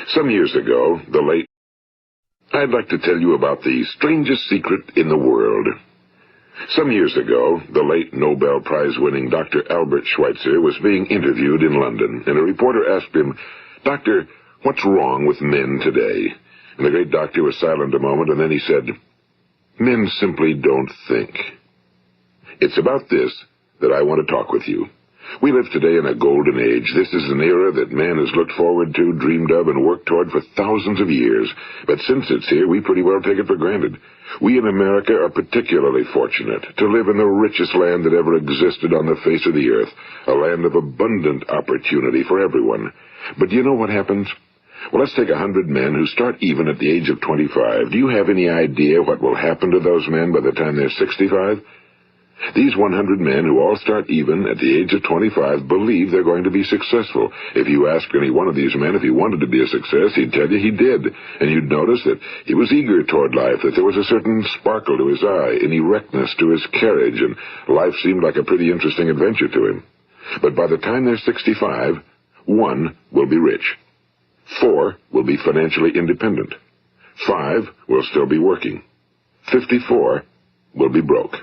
Some years ago, I'd like to tell you about the strangest secret in the world. Some years ago, the late Nobel Prize-winning Dr. Albert Schweitzer was being interviewed in London, and a reporter asked him, "Doctor, what's wrong with men today?" And the great doctor was silent a moment, and then he said, "Men simply don't think." It's about this that I want to talk with you. We live today in a golden age. This is an era that man has looked forward to, dreamed of, and worked toward for thousands of years. But since it's here, we pretty well take it for granted. We in America are particularly fortunate to live in the richest land that ever existed on the face of the earth, a land of abundant opportunity for everyone. But do you know what happens? Well, let's take 100 men who start even at the age of 25. Do you have any idea what will happen to those men by the time they're 65? These 100 men who all start even at the age of 25 believe they're going to be successful. If you ask any one of these men if he wanted to be a success, he'd tell you he did. And you'd notice that he was eager toward life, that there was a certain sparkle to his eye, an erectness to his carriage, and life seemed like a pretty interesting adventure to him. But by the time they're 65, 1 will be rich. 4 will be financially independent. 5 will still be working. 54 will be broke.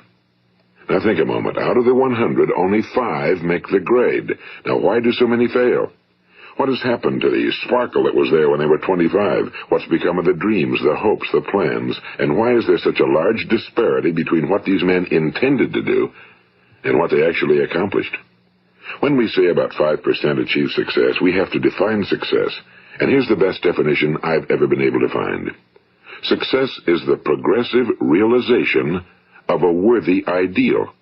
Now think a moment. Out of the 100, only 5 make the grade. Now why do so many fail? What has happened to the sparkle that was there when they were 25? What's become of the dreams, the hopes, the plans? And why is there such a large disparity between what these men intended to do and what they actually accomplished? When we say about 5% achieve success, we have to define success. And here's the best definition I've ever been able to find. Success is the progressive realization of a worthy ideal.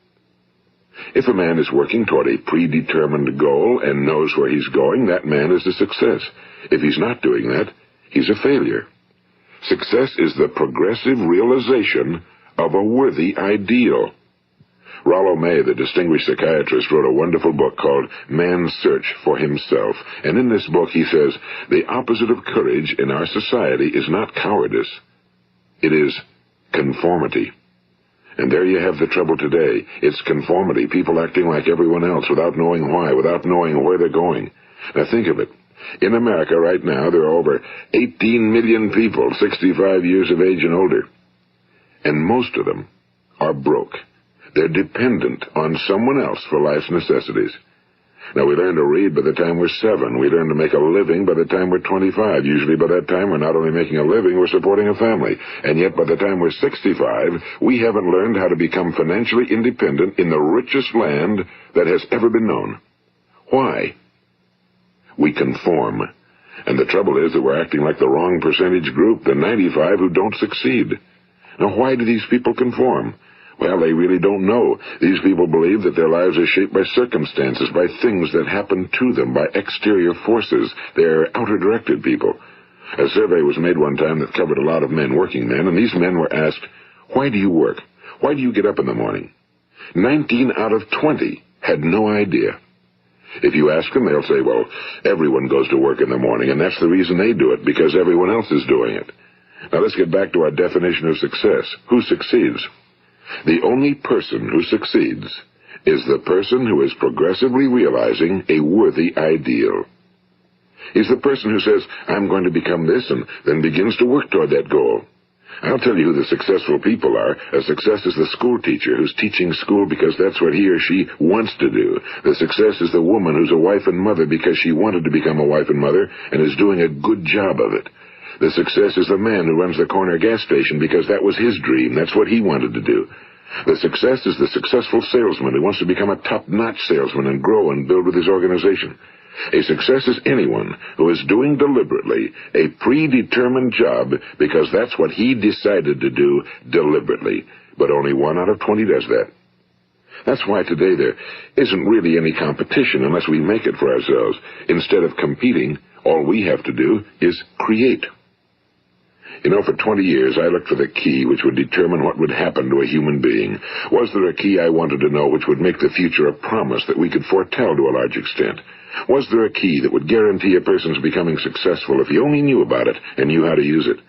If a man is working toward a predetermined goal and knows where he's going, that man is a success. If he's not doing that, he's a failure. Success is the progressive realization of a worthy ideal. Rollo May, the distinguished psychiatrist, wrote a wonderful book called Man's Search for Himself. And in this book he says, the opposite of courage in our society is not cowardice. It is conformity. And there you have the trouble today. It's conformity, people acting like everyone else without knowing why, without knowing where they're going. Now think of it. In America right now, there are over 18 million people 65 years of age and older. And most of them are broke. They're dependent on someone else for life's necessities. Now, we learn to read by the time we're 7. We learn to make a living by the time we're 25. Usually by that time, we're not only making a living, we're supporting a family. And yet by the time we're 65, we haven't learned how to become financially independent in the richest land that has ever been known. Why? We conform. And the trouble is that we're acting like the wrong percentage group, the 95 who don't succeed. Now, why do these people conform? Well, they really don't know. These people believe that their lives are shaped by circumstances, by things that happen to them, by exterior forces. They're outer-directed people. A survey was made one time that covered a lot of men, working men, and these men were asked, "Why do you work? Why do you get up in the morning?" 19 out of 20 had no idea. If you ask them, they'll say, well, everyone goes to work in the morning, and that's the reason they do it, because everyone else is doing it. Now let's get back to our definition of success. Who succeeds? The only person who succeeds is the person who is progressively realizing a worthy ideal. He's the person who says, I'm going to become this, and then begins to work toward that goal. I'll tell you who the successful people are. A success is the school teacher who's teaching school because that's what he or she wants to do. The success is the woman who's a wife and mother because she wanted to become a wife and mother and is doing a good job of it. The success is the man who runs the corner gas station because that was his dream. That's what he wanted to do. The success is the successful salesman who wants to become a top-notch salesman and grow and build with his organization. A success is anyone who is doing deliberately a predetermined job because that's what he decided to do deliberately. But only 1 out of 20 does that. That's why today there isn't really any competition unless we make it for ourselves. Instead of competing, all we have to do is create. You know, for 20 years, I looked for the key which would determine what would happen to a human being. Was there a key I wanted to know which would make the future a promise that we could foretell to a large extent? Was there a key that would guarantee a person's becoming successful if he only knew about it and knew how to use it?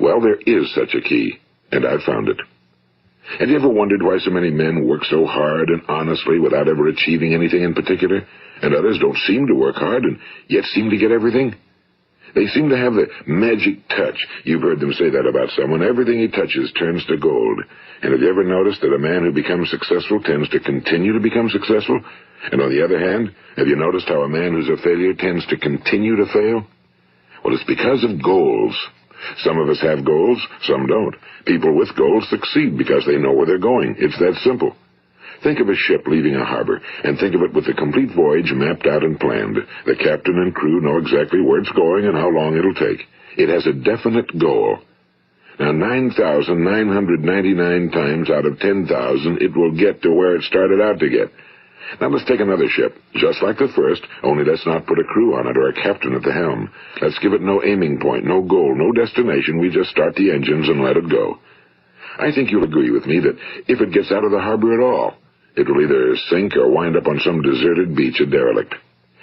Well, there is such a key, and I've found it. Have you ever wondered why so many men work so hard and honestly without ever achieving anything in particular, and others don't seem to work hard and yet seem to get everything? They seem to have the magic touch. You've heard them say that about someone. Everything he touches turns to gold. And have you ever noticed that a man who becomes successful tends to continue to become successful? And on the other hand, have you noticed how a man who's a failure tends to continue to fail? Well, it's because of goals. Some of us have goals, some don't. People with goals succeed because they know where they're going. It's that simple. Think of a ship leaving a harbor, and think of it with the complete voyage mapped out and planned. The captain and crew know exactly where it's going and how long it'll take. It has a definite goal. Now, 9,999 times out of 10,000, it will get to where it started out to get. Now, let's take another ship, just like the first, only let's not put a crew on it or a captain at the helm. Let's give it no aiming point, no goal, no destination. We just start the engines and let it go. I think you'll agree with me that if it gets out of the harbor at all, it will either sink or wind up on some deserted beach, a derelict.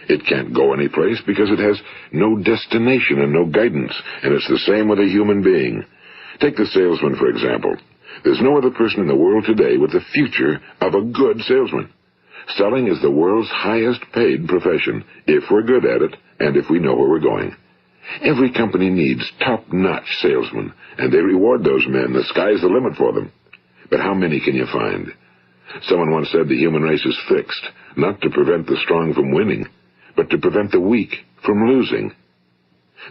It can't go anyplace because it has no destination and no guidance, and it's the same with a human being. Take the salesman, for example. There's no other person in the world today with the future of a good salesman. Selling is the world's highest paid profession, if we're good at it and if we know where we're going. Every company needs top-notch salesmen, and they reward those men. The sky's the limit for them. But how many can you find? Someone once said the human race is fixed, not to prevent the strong from winning, but to prevent the weak from losing.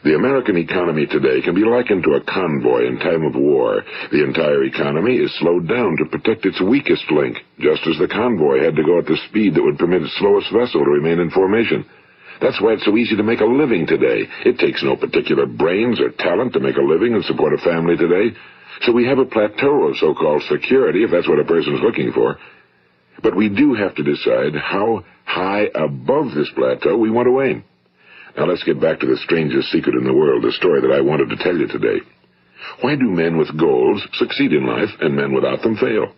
The American economy today can be likened to a convoy in time of war. The entire economy is slowed down to protect its weakest link, just as the convoy had to go at the speed that would permit its slowest vessel to remain in formation. That's why it's so easy to make a living today. It takes no particular brains or talent to make a living and support a family today. So we have a plateau of so-called security, if that's what a person's looking for. But we do have to decide how high above this plateau we want to aim. Now let's get back to the strangest secret in the world, the story that I wanted to tell you today. Why do men with goals succeed in life and men without them fail?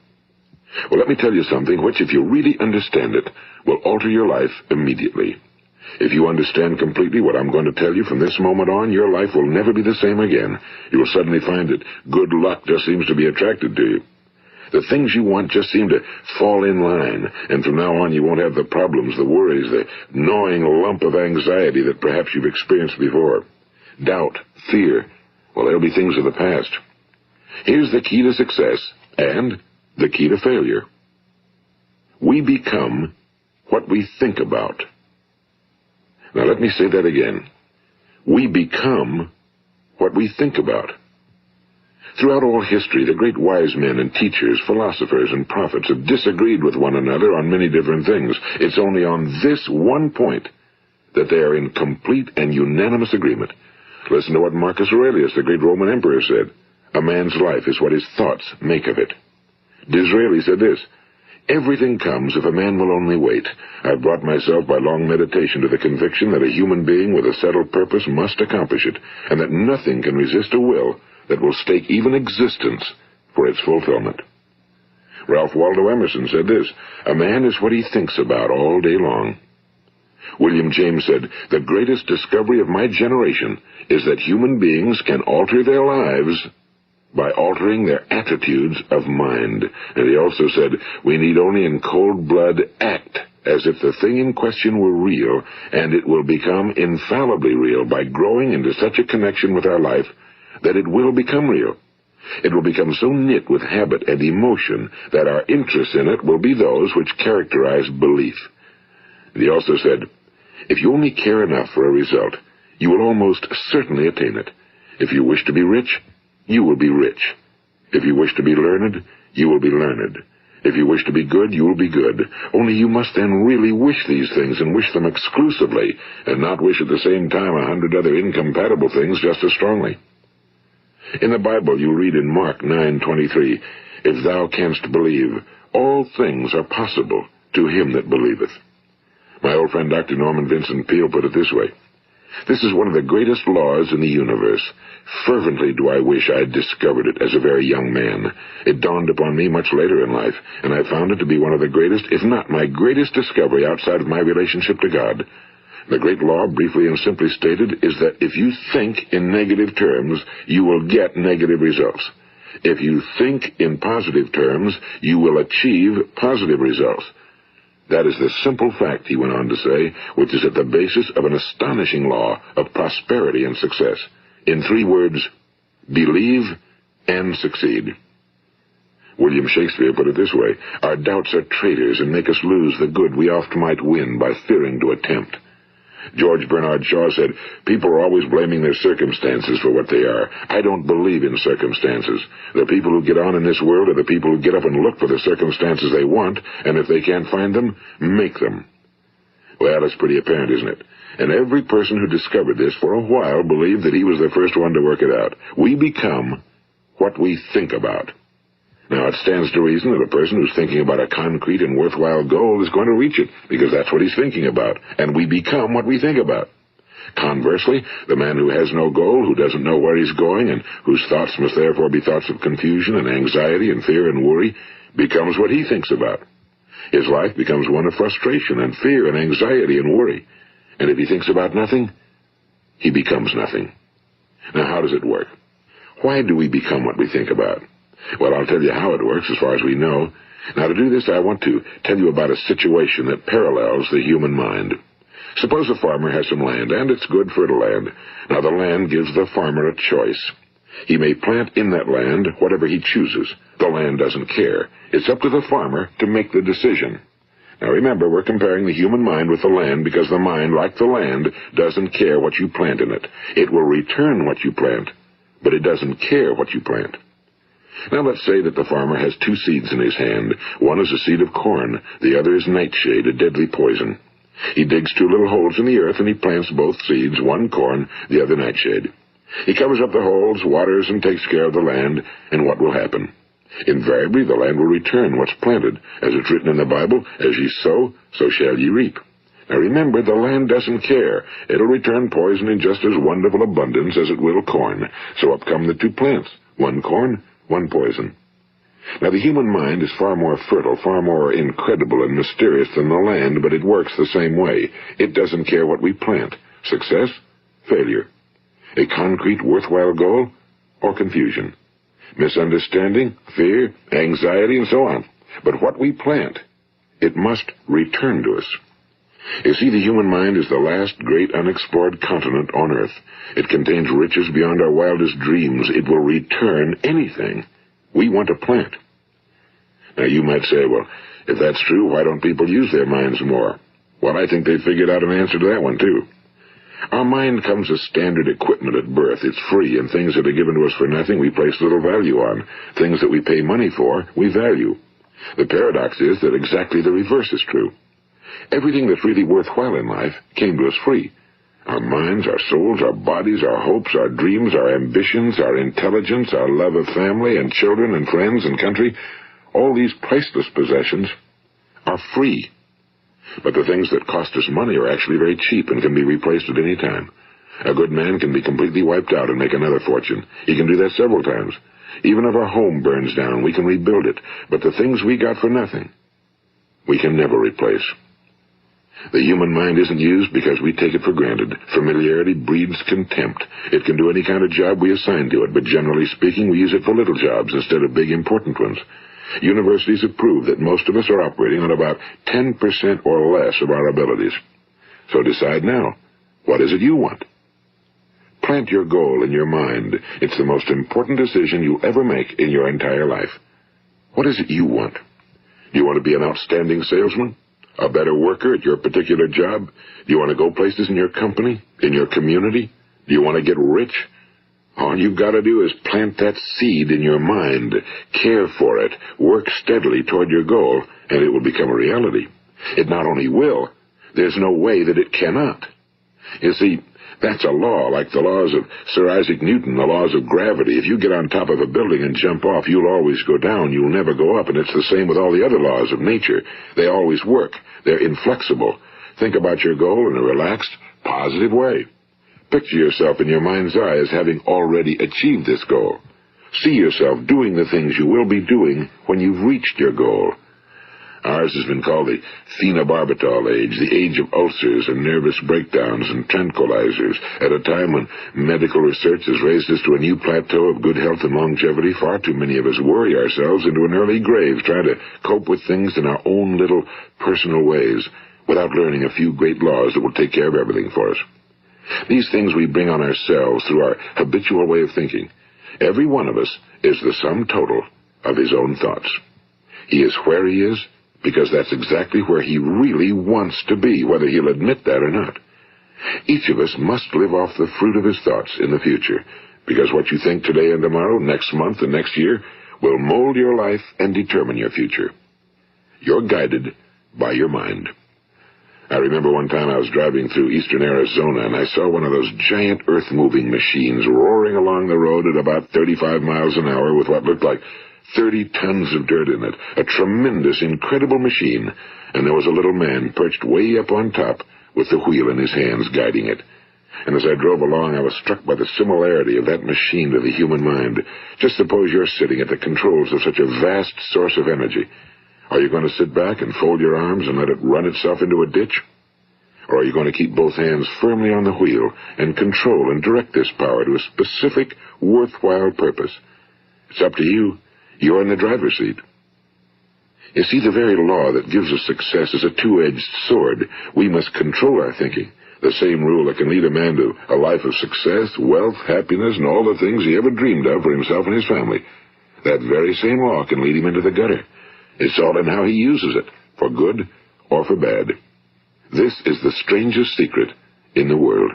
Well, let me tell you something which, if you really understand it, will alter your life immediately. If you understand completely what I'm going to tell you from this moment on, your life will never be the same again. You will suddenly find that good luck just seems to be attracted to you. The things you want just seem to fall in line, and from now on you won't have the problems, the worries, the gnawing lump of anxiety that perhaps you've experienced before. Doubt, fear, well, they'll be things of the past. Here's the key to success and the key to failure. We become what we think about. Now let me say that again. We become what we think about. Throughout all history, the great wise men and teachers, philosophers and prophets have disagreed with one another on many different things. It's only on this one point that they are in complete and unanimous agreement. Listen to what Marcus Aurelius, the great Roman emperor, said. A man's life is what his thoughts make of it. Disraeli said this. Everything comes if a man will only wait. I've brought myself by long meditation to the conviction that a human being with a settled purpose must accomplish it, and that nothing can resist a will that will stake even existence for its fulfillment. Ralph Waldo Emerson said this, a man is what he thinks about all day long. William James said, the greatest discovery of my generation is that human beings can alter their lives by altering their attitudes of mind. And he also said, we need only in cold blood act as if the thing in question were real, and it will become infallibly real by growing into such a connection with our life that it will become real. It will become so knit with habit and emotion that our interest in it will be those which characterize belief. And he also said, if you only care enough for a result, you will almost certainly attain it. If you wish to be rich, you will be rich. If you wish to be learned, you will be learned. If you wish to be good, you will be good. Only you must then really wish these things, and wish them exclusively, and not wish at the same time 100 other incompatible things just as strongly. In the Bible, you read in Mark 9:23, if thou canst believe, all things are possible to him that believeth. My old friend Dr. Norman Vincent Peale put it this way, this is one of the greatest laws in the universe. Fervently do I wish I had discovered it as a very young man. It dawned upon me much later in life, and I found it to be one of the greatest, if not my greatest discovery outside of my relationship to God. The great law, briefly and simply stated, is that if you think in negative terms, you will get negative results. If you think in positive terms, you will achieve positive results. That is the simple fact, he went on to say, which is at the basis of an astonishing law of prosperity and success. In 3 words, believe and succeed. William Shakespeare put it this way: our doubts are traitors and make us lose the good we oft might win by fearing to attempt. George Bernard Shaw said, people are always blaming their circumstances for what they are. I don't believe in circumstances. The people who get on in this world are the people who get up and look for the circumstances they want, and if they can't find them, make them. Well, it's pretty apparent, isn't it? And every person who discovered this for a while believed that he was the first one to work it out. We become what we think about. Now, it stands to reason that a person who's thinking about a concrete and worthwhile goal is going to reach it, because that's what he's thinking about, and we become what we think about. Conversely, the man who has no goal, who doesn't know where he's going, and whose thoughts must therefore be thoughts of confusion and anxiety and fear and worry, becomes what he thinks about. His life becomes one of frustration and fear and anxiety and worry. And if he thinks about nothing, he becomes nothing. Now, how does it work? Why do we become what we think about? Well, I'll tell you how it works as far as we know. Now, to do this, I want to tell you about a situation that parallels the human mind. Suppose a farmer has some land, and it's good fertile land. Now, the land gives the farmer a choice. He may plant in that land whatever he chooses. The land doesn't care. It's up to the farmer to make the decision. Now, remember, we're comparing the human mind with the land because the mind, like the land, doesn't care what you plant in it. It will return what you plant, but it doesn't care what you plant. Now let's say that the farmer has 2 seeds in his hand. One is a seed of corn. The other is nightshade, a deadly poison. He digs 2 little holes in the earth and he plants both seeds, one corn, the other nightshade. He covers up the holes, waters, and takes care of the land, and what will happen? Invariably the land will return what's planted. As it's written in the Bible, as ye sow, so shall ye reap. Now remember, the land doesn't care. It'll return poison in just as wonderful abundance as it will corn. So up come the 2 plants, one corn, one poison. Now, the human mind is far more fertile, far more incredible and mysterious than the land, but it works the same way. It doesn't care what we plant. Success, failure. A concrete, worthwhile goal, or confusion. Misunderstanding, fear, anxiety, and so on. But what we plant, it must return to us. You see, the human mind is the last great unexplored continent on Earth. It contains riches beyond our wildest dreams. It will return anything we want to plant. Now, you might say, well, if that's true, why don't people use their minds more? Well, I think they figured out an answer to that one, too. Our mind comes as standard equipment at birth. It's free, and things that are given to us for nothing we place little value on. Things that we pay money for, we value. The paradox is that exactly the reverse is true. Everything that's really worthwhile in life came to us free. Our minds, our souls, our bodies, our hopes, our dreams, our ambitions, our intelligence, our love of family and children and friends and country, all these priceless possessions are free. But the things that cost us money are actually very cheap and can be replaced at any time. A good man can be completely wiped out and make another fortune. He can do that several times. Even if our home burns down, we can rebuild it. But the things we got for nothing, we can never replace. The human mind isn't used because we take it for granted. Familiarity breeds contempt. It can do any kind of job we assign to it, but generally speaking, we use it for little jobs instead of big, important ones. Universities have proved that most of us are operating on about 10% or less of our abilities. So decide now, what is it you want? Plant your goal in your mind. It's the most important decision you'll ever make in your entire life. What is it you want? Do you want to be an outstanding salesman? A better worker at your particular job? Do you want to go places in your company? In your community? Do you want to get rich? All you've got to do is plant that seed in your mind, care for it, work steadily toward your goal, and it will become a reality. It not only will, there's no way that it cannot. You see, that's a law, like the laws of Sir Isaac Newton, the laws of gravity. If you get on top of a building and jump off, you'll always go down. You'll never go up, and it's the same with all the other laws of nature. They always work. They're inflexible. Think about your goal in a relaxed, positive way. Picture yourself in your mind's eye as having already achieved this goal. See yourself doing the things you will be doing when you've reached your goal. Ours has been called the phenobarbital age, the age of ulcers and nervous breakdowns and tranquilizers, at a time when medical research has raised us to a new plateau of good health and longevity. Far too many of us worry ourselves into an early grave trying to cope with things in our own little personal ways without learning a few great laws that will take care of everything for us. These things we bring on ourselves through our habitual way of thinking. Every one of us is the sum total of his own thoughts. He is where he is because that's exactly where he really wants to be, whether he'll admit that or not. Each of us must live off the fruit of his thoughts in the future, because what you think today and tomorrow, next month and next year, will mold your life and determine your future. You're guided by your mind. I remember one time I was driving through eastern Arizona, and I saw one of those giant earth-moving machines roaring along the road at about 35 miles an hour with what looked like 30 tons of dirt in it. A tremendous, incredible machine, and there was a little man perched way up on top with the wheel in his hands guiding it. And as I drove along, I was struck by the similarity of that machine to the human mind. Just suppose you're sitting at the controls of such a vast source of energy. Are you going to sit back and fold your arms and let it run itself into a ditch? Or are you going to keep both hands firmly on the wheel and control and direct this power to a specific, worthwhile purpose? It's up to you. You're in the driver's seat. You see, the very law that gives us success is a two-edged sword. We must control our thinking. The same rule that can lead a man to a life of success, wealth, happiness, and all the things he ever dreamed of for himself and his family. That very same law can lead him into the gutter. It's all in how he uses it, for good or for bad. This is the strangest secret in the world.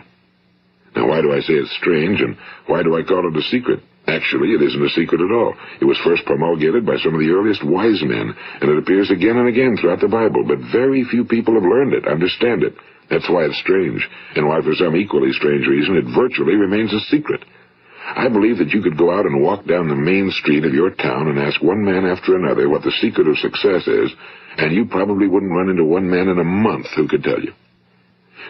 Now, why do I say it's strange, and why do I call it a secret? Actually, it isn't a secret at all. It was first promulgated by some of the earliest wise men, and it appears again and again throughout the Bible, but very few people have learned it, understand it. That's why it's strange, and why for some equally strange reason it virtually remains a secret. I believe that you could go out and walk down the main street of your town and ask one man after another what the secret of success is, and you probably wouldn't run into one man in a month who could tell you.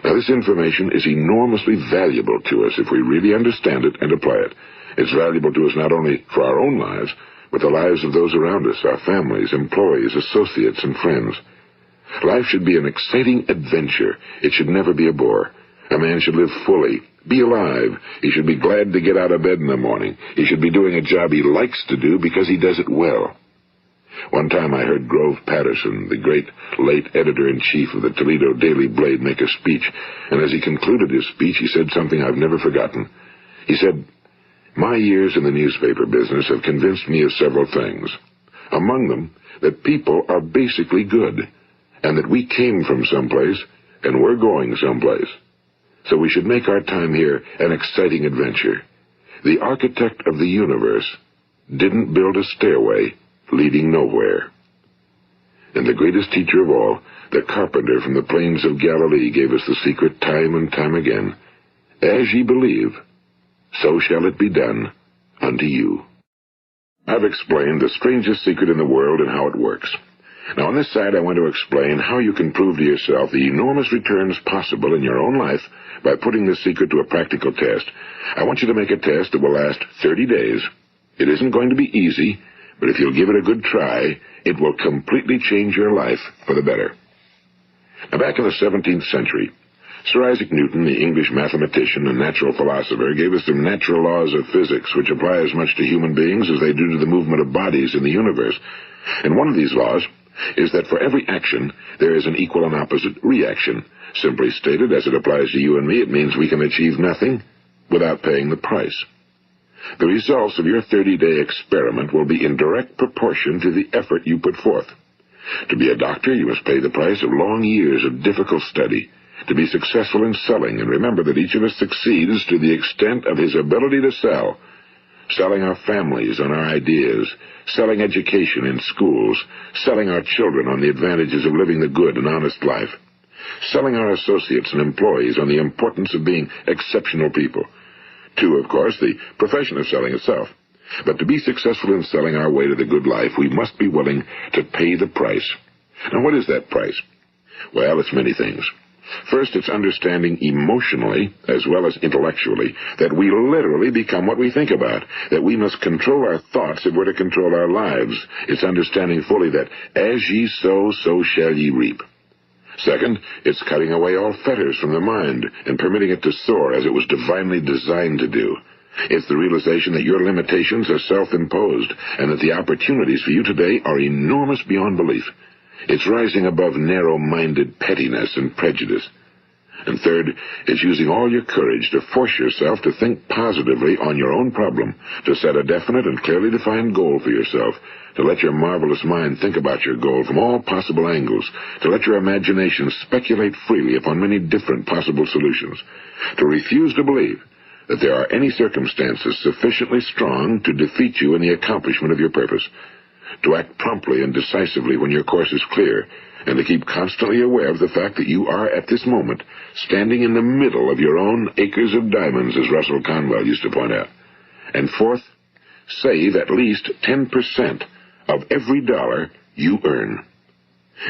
Now, this information is enormously valuable to us if we really understand it and apply it. It's valuable to us not only for our own lives, but the lives of those around us, our families, employees, associates, and friends. Life should be an exciting adventure. It should never be a bore. A man should live fully, be alive. He should be glad to get out of bed in the morning. He should be doing a job he likes to do because he does it well. One time I heard Grove Patterson, the great late editor-in-chief of the Toledo Daily Blade, make a speech, and as he concluded his speech, he said something I've never forgotten. He said, "My years in the newspaper business have convinced me of several things. Among them, that people are basically good, and that we came from someplace, and we're going someplace. So we should make our time here an exciting adventure. The architect of the universe didn't build a stairway leading nowhere." And the greatest teacher of all, the carpenter from the plains of Galilee, gave us the secret time and time again. As ye believe, so shall it be done unto you. I've explained the strangest secret in the world and how it works. Now, on this side, I want to explain how you can prove to yourself the enormous returns possible in your own life by putting this secret to a practical test. I want you to make a test that will last 30 days. It isn't going to be easy, but if you'll give it a good try, it will completely change your life for the better. Now, back in the 17th century, Sir Isaac Newton, the English mathematician and natural philosopher, gave us some natural laws of physics which apply as much to human beings as they do to the movement of bodies in the universe. And one of these laws is that for every action, there is an equal and opposite reaction. Simply stated, as it applies to you and me, it means we can achieve nothing without paying the price. The results of your 30-day experiment will be in direct proportion to the effort you put forth. To be a doctor, you must pay the price of long years of difficult study. To be successful in selling, and remember that each of us succeeds to the extent of his ability to sell. Selling our families on our ideas, selling education in schools, selling our children on the advantages of living the good and honest life, selling our associates and employees on the importance of being exceptional people. To, of course, the profession of selling itself. But to be successful in selling our way to the good life, we must be willing to pay the price. Now, what is that price? Well, it's many things. First, it's understanding emotionally, as well as intellectually, that we literally become what we think about, that we must control our thoughts if we're to control our lives. It's understanding fully that as ye sow, so shall ye reap. Second, it's cutting away all fetters from the mind and permitting it to soar as it was divinely designed to do. It's the realization that your limitations are self-imposed and that the opportunities for you today are enormous beyond belief. It's rising above narrow-minded pettiness and prejudice. And third, it's using all your courage to force yourself to think positively on your own problem, to set a definite and clearly defined goal for yourself, to let your marvelous mind think about your goal from all possible angles, to let your imagination speculate freely upon many different possible solutions, to refuse to believe that there are any circumstances sufficiently strong to defeat you in the accomplishment of your purpose, to act promptly and decisively when your course is clear, and to keep constantly aware of the fact that you are, at this moment, standing in the middle of your own acres of diamonds, as Russell Conwell used to point out. And fourth, save at least 10% of every dollar you earn.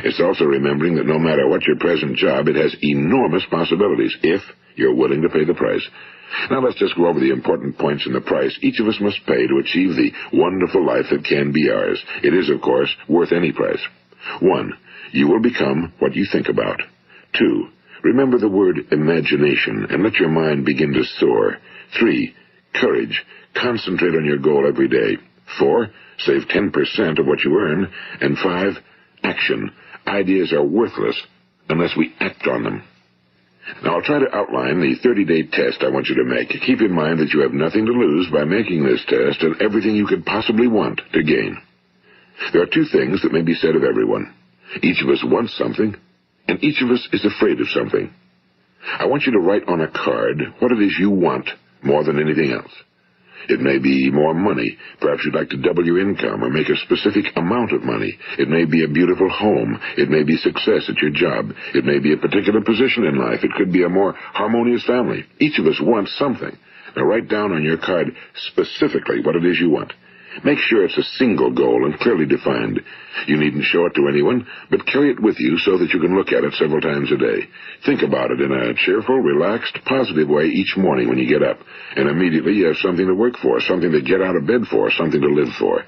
It's also remembering that no matter what your present job, it has enormous possibilities, if you're willing to pay the price. Now let's just go over the important points in the price each of us must pay to achieve the wonderful life that can be ours. It is, of course, worth any price. 1. You will become what you think about. 2. Remember the word imagination and let your mind begin to soar. 3. Courage. Concentrate on your goal every day. 4. Save 10% of what you earn. And 5. Action. Ideas are worthless unless we act on them. Now, I'll try to outline the 30-day test I want you to make. Keep in mind that you have nothing to lose by making this test and everything you could possibly want to gain. There are 2 things that may be said of everyone. Each of us wants something, and each of us is afraid of something. I want you to write on a card what it is you want more than anything else. It may be more money. Perhaps you'd like to double your income or make a specific amount of money. It may be a beautiful home. It may be success at your job. It may be a particular position in life. It could be a more harmonious family. Each of us wants something. Now write down on your card specifically what it is you want. Make sure it's a single goal and clearly defined. You needn't show it to anyone, but carry it with you so that you can look at it several times a day. Think about it in a cheerful, relaxed, positive way each morning when you get up, and immediately you have something to work for, something to get out of bed for, something to live for.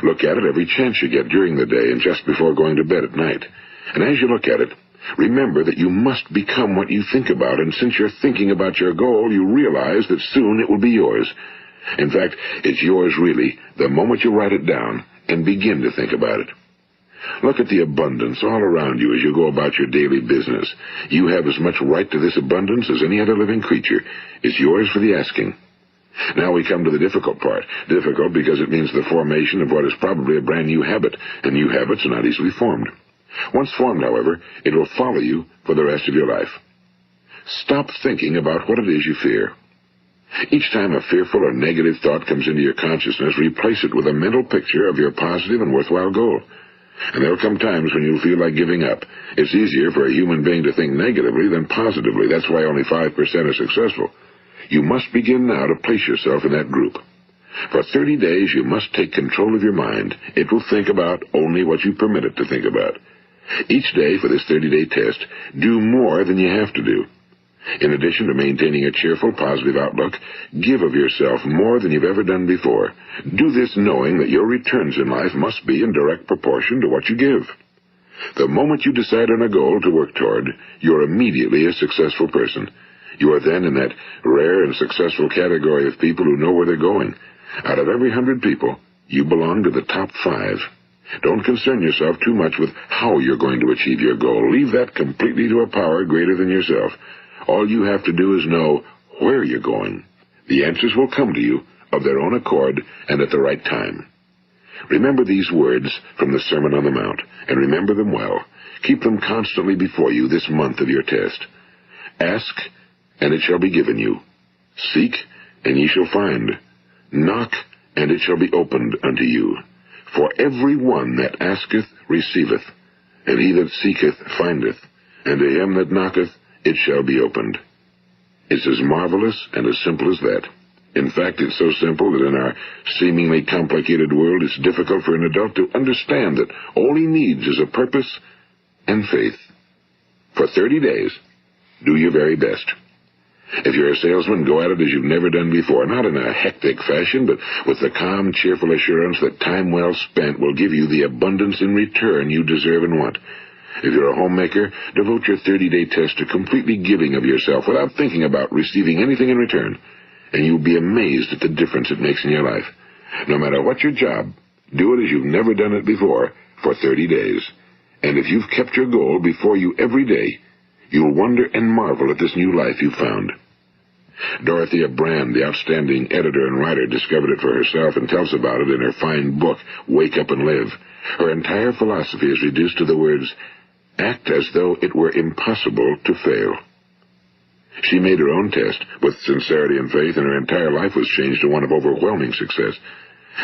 Look at it every chance you get during the day and just before going to bed at night. And as you look at it, remember that you must become what you think about, and since you're thinking about your goal, you realize that soon it will be yours. In fact, it's yours really the moment you write it down and begin to think about it. Look at the abundance all around you as you go about your daily business. You have as much right to this abundance as any other living creature. It's yours for the asking. Now we come to the difficult part. Difficult because it means the formation of what is probably a brand new habit, and new habits are not easily formed. Once formed, however, it will follow you for the rest of your life. Stop thinking about what it is you fear. Each time a fearful or negative thought comes into your consciousness, replace it with a mental picture of your positive and worthwhile goal. And there will come times when you'll feel like giving up. It's easier for a human being to think negatively than positively. That's why only 5% are successful. You must begin now to place yourself in that group. For 30 days, you must take control of your mind. It will think about only what you permit it to think about. Each day for this 30-day test, do more than you have to do. In addition to maintaining a cheerful, positive outlook, give of yourself more than you've ever done before. Do this knowing that your returns in life must be in direct proportion to what you give. The moment you decide on a goal to work toward, you're immediately a successful person. You are then in that rare and successful category of people who know where they're going. Out of every 100 people, you belong to the top 5. Don't concern yourself too much with how you're going to achieve your goal. Leave that completely to a power greater than yourself. All you have to do is know where you're going. The answers will come to you of their own accord and at the right time. Remember these words from the Sermon on the Mount, and remember them well. Keep them constantly before you this month of your test. Ask, and it shall be given you. Seek, and ye shall find. Knock, and it shall be opened unto you. For every one that asketh receiveth, and he that seeketh findeth, and to him that knocketh it shall be opened. It's as marvelous and as simple as that. In fact, it's so simple that in our seemingly complicated world, it's difficult for an adult to understand that all he needs is a purpose and faith. For 30 days, Do your very best. If you're a salesman, go at it as you've never done before, not in a hectic fashion, but with the calm, cheerful assurance that time well spent will give you the abundance in return you deserve and want. If you're a homemaker, devote your 30-day test to completely giving of yourself without thinking about receiving anything in return, and you'll be amazed at the difference it makes in your life. No matter what your job, do it as you've never done it before for 30 days. And if you've kept your goal before you every day, you'll wonder and marvel at this new life you've found. Dorothea Brand, the outstanding editor and writer, discovered it for herself and tells about it in her fine book, Wake Up and Live. Her entire philosophy is reduced to the words, act as though it were impossible to fail. She made her own test with sincerity and faith, and her entire life was changed to one of overwhelming success.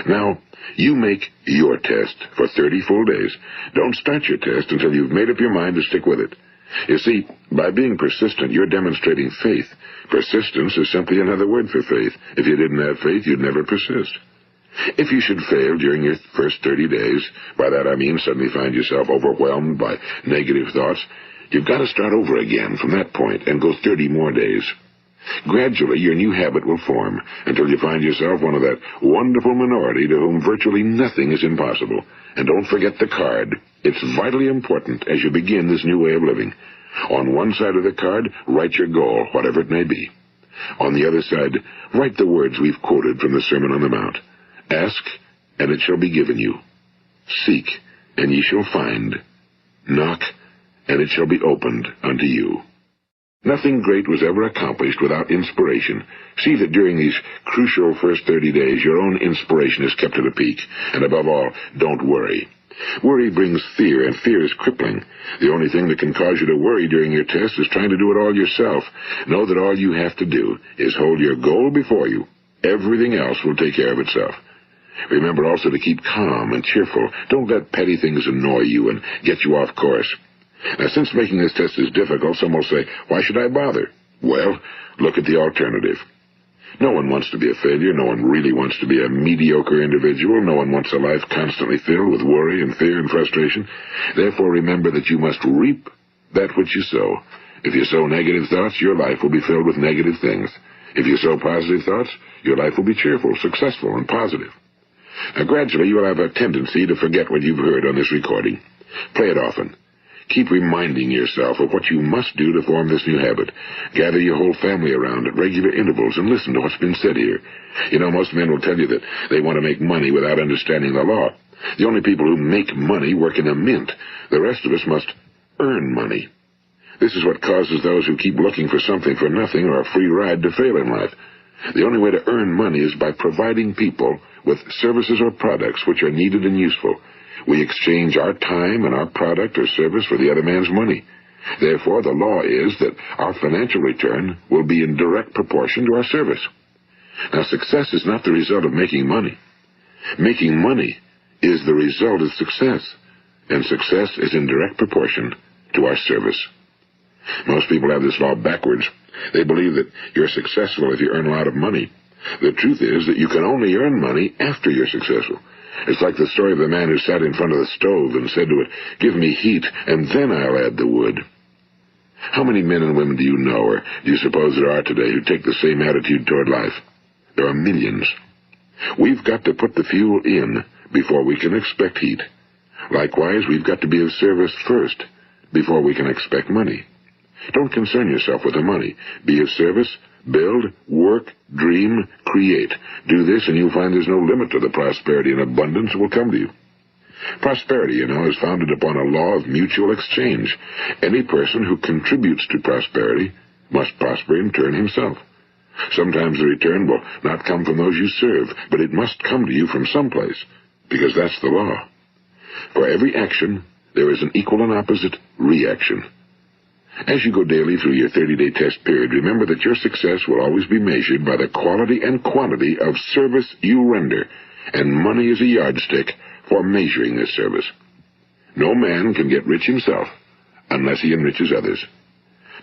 Now, you make your test for 30 full days. Don't start your test until you've made up your mind to stick with it. You see, by being persistent, you're demonstrating faith. Persistence is simply another word for faith. If you didn't have faith, you'd never persist. If you should fail during your first 30 days, by that I mean suddenly find yourself overwhelmed by negative thoughts, you've got to start over again from that point and go 30 more days. Gradually, your new habit will form until you find yourself one of that wonderful minority to whom virtually nothing is impossible. And don't forget the card. It's vitally important as you begin this new way of living. On one side of the card, write your goal, whatever it may be. On the other side, write the words we've quoted from the Sermon on the Mount. Ask, and it shall be given you. Seek, and ye shall find. Knock, and it shall be opened unto you. Nothing great was ever accomplished without inspiration. See that during these crucial first 30 days, your own inspiration is kept at a peak. And above all, don't worry. Worry brings fear, and fear is crippling. The only thing that can cause you to worry during your test is trying to do it all yourself. Know that all you have to do is hold your goal before you. Everything else will take care of itself. Remember also to keep calm and cheerful. Don't let petty things annoy you and get you off course. Now, since making this test is difficult, some will say, why should I bother? Well, look at the alternative. No one wants to be a failure. No one really wants to be a mediocre individual. No one wants a life constantly filled with worry and fear and frustration. Therefore, remember that you must reap that which you sow. If you sow negative thoughts, your life will be filled with negative things. If you sow positive thoughts, your life will be cheerful, successful, and positive. Now, gradually, you will have a tendency to forget what you've heard on this recording. Play it often. Keep reminding yourself of what you must do to form this new habit. Gather your whole family around at regular intervals and listen to what's been said here. You know, most men will tell you that they want to make money without understanding the law. The only people who make money work in a mint. The rest of us must earn money. This is what causes those who keep looking for something for nothing or a free ride to fail in life. The only way to earn money is by providing people with services or products which are needed and useful. We exchange our time and our product or service for the other man's money. Therefore, the law is that our financial return will be in direct proportion to our service. Now, success is not the result of making money. Making money is the result of success, and success is in direct proportion to our service. Most people have this law backwards. They believe that you're successful if you earn a lot of money. The truth is that you can only earn money after you're successful. It's like the story of the man who sat in front of the stove and said to it, give me heat, and then I'll add the wood. How many men and women do you know, or do you suppose there are today, who take the same attitude toward life? There are millions. We've got to put the fuel in before we can expect heat. Likewise, we've got to be of service first before we can expect money. Don't concern yourself with the money. Be of service. Build, work, dream, create. Do this, and you'll find there's no limit to the prosperity and abundance that will come to you. Prosperity, you know, is founded upon a law of mutual exchange. Any person who contributes to prosperity must prosper in turn himself. Sometimes the return will not come from those you serve, but it must come to you from someplace, because that's the law. For every action, there is an equal and opposite reaction. As you go daily through your 30-day test period, remember that your success will always be measured by the quality and quantity of service you render, and money is a yardstick for measuring this service. No man can get rich himself unless he enriches others.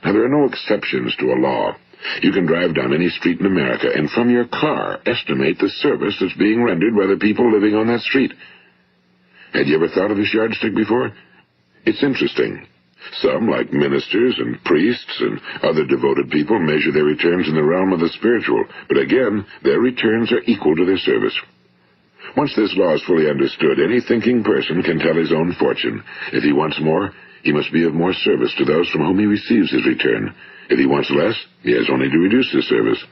Now, there are no exceptions to a law. You can drive down any street in America and from your car estimate the service that's being rendered by the people living on that street. Had you ever thought of this yardstick before? It's interesting. Some, like ministers and priests and other devoted people, measure their returns in the realm of the spiritual, but again, their returns are equal to their service. Once this law is fully understood, any thinking person can tell his own fortune. If he wants more, he must be of more service to those from whom he receives his return. If he wants less, he has only to reduce his service.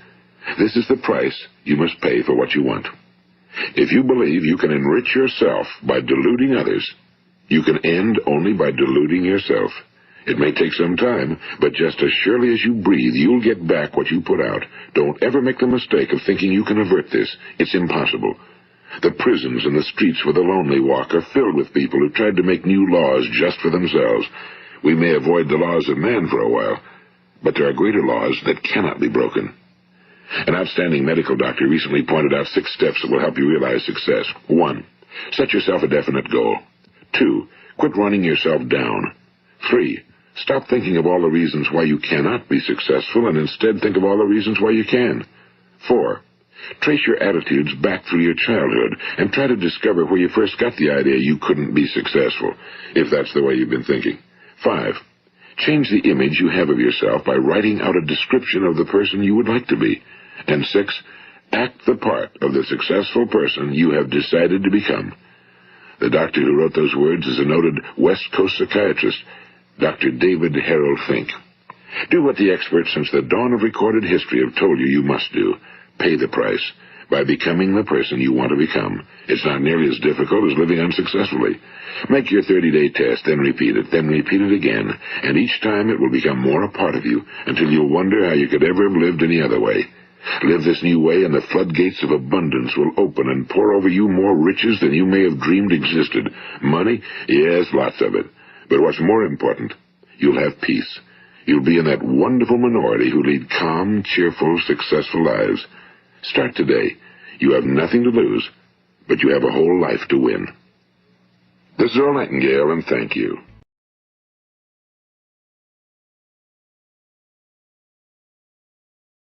This is the price you must pay for what you want. If you believe you can enrich yourself by deluding others, you can end only by deluding yourself. It may take some time, but just as surely as you breathe, you'll get back what you put out. Don't ever make the mistake of thinking you can avert this. It's impossible. The prisons and the streets where the lonely walk are filled with people who tried to make new laws just for themselves. We may avoid the laws of man for a while, but there are greater laws that cannot be broken. An outstanding medical doctor recently pointed out 6 steps that will help you realize success. 1. Set yourself a definite goal. 2. Quit running yourself down. 3. Stop thinking of all the reasons why you cannot be successful and instead think of all the reasons why you can. 4. Trace your attitudes back through your childhood and try to discover where you first got the idea you couldn't be successful, if that's the way you've been thinking. 5. Change the image you have of yourself by writing out a description of the person you would like to be. And 6. Act the part of the successful person you have decided to become. The doctor who wrote those words is a noted West Coast psychiatrist, Dr. David Harold Fink. Do what the experts since the dawn of recorded history have told you must do. Pay the price by becoming the person you want to become. It's not nearly as difficult as living unsuccessfully. Make your 30-day test, then repeat it again, and each time it will become more a part of you until you'll wonder how you could ever have lived any other way. Live this new way, and the floodgates of abundance will open and pour over you more riches than you may have dreamed existed. Money? Yes, lots of it. But what's more important, you'll have peace. You'll be in that wonderful minority who lead calm, cheerful, successful lives. Start today. You have nothing to lose, but you have a whole life to win. This is Earl Nightingale, and thank you.